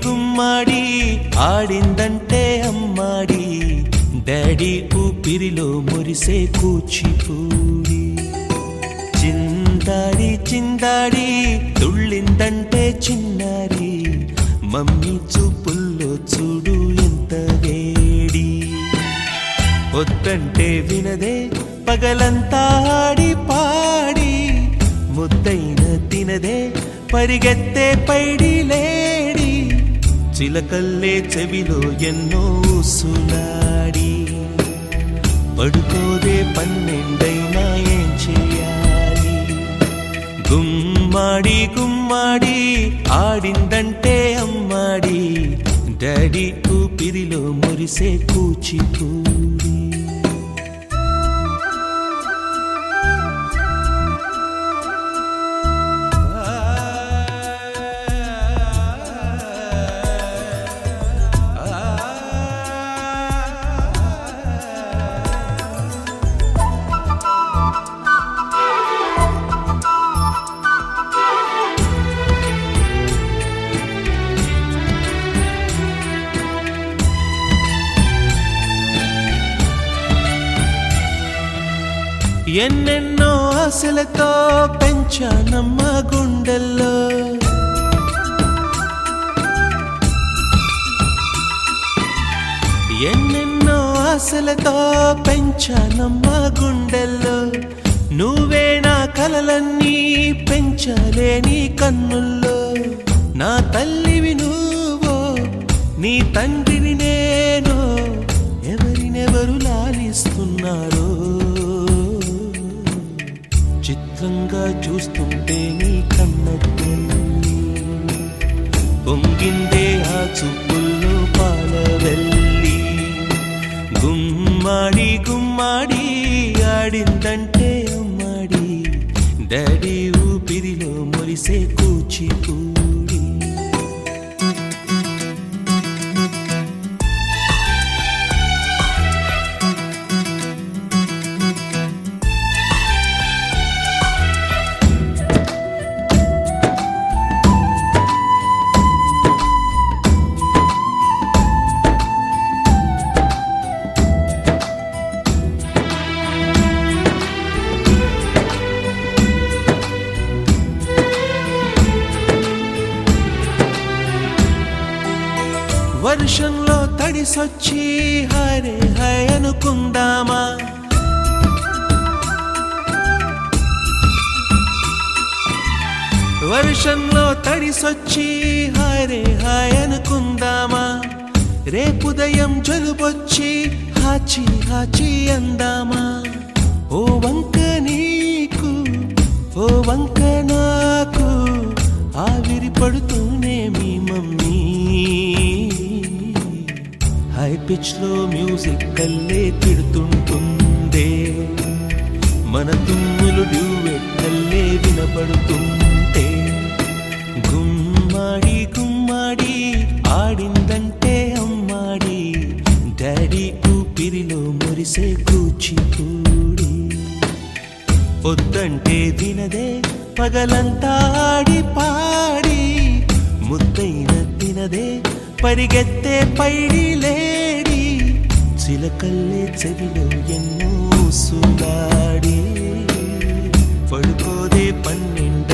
గుమ్మాడి ఆడిందంటే అమ్మాడి డాడీ ఊపిరిలో మురిసే కూచిపూడి చిందాడి చిందాడి తుళ్ళిందంటే చిన్నారి మమ్మీ చూపుల్లో చూడు ఎంత వేడి వద్దంటే వినదే పగలంతా ఆడి పాడి ముద్దైన తినదే పరిగెత్తే పైడి లేడి చిలకల్లే చెవిలో ఎన్నో సులాడి పడుకోదే పన్నెండైనా ఏం చేయాలి గుమ్మాడి గుమ్మాడి ఆడిందంటే అమ్మాడి డాడీ ఊపిరిలో మురిసే కూచిపూడి ఎన్నెన్నో ఆశలతో పెంచానమ్మ గుండెల్లో ఎన్నెన్నో ఆశలతో పెంచానమ్మ గుండెల్లో నువ్వే నా కలలన్నీ పెంచాలే నీ కన్నుల్లో నా తల్లివి నువ్వో నీ తండ్రిని నేను ఎవరినెవరు లాలిస్తున్నారో చిత్రంగా చూస్తుంటే నీ కన్నట్టు పొంగిందే ఆ చూపుల్లో పాలవెల్లి గుమ్మాడి గుమ్మాడి ఆడిందంటే అమ్మాడి డాడీ ఊపిరిలో మురిసే కూచిపూడి వర్షంలో తడిసొచ్చి హరే హై అనుకుందామా వర్షంలో తడిసొచ్చి హరే హై అనుకుందామా రేపుదయం జలుబొచ్చి హాచి హాచి అందామా ఓ వంక నీకు ఓ వంక నాకు ఆవిరి పడుతూనే మీ మమ్మీ హై పిచ్ లో మ్యూజిక్ కల్లే తిడుతుంటుందే మన తుమ్ములు డ్యూయెట్ కల్లే వినపడుతుంటే గుమ్మాడి గుమ్మాడి ఆడిందంటే అమ్మాడి డాడీ ఊపిరిలో మురిసే కూచిపూడి వద్దంటే వినదే పగలంతా ఆడి పాడి ముద్దైన తినదే పరిగెత్తే పైడి లేడి చిలకల్లే చెవిలో ఎన్నో సులాడి పడుకోదే పన్నెండు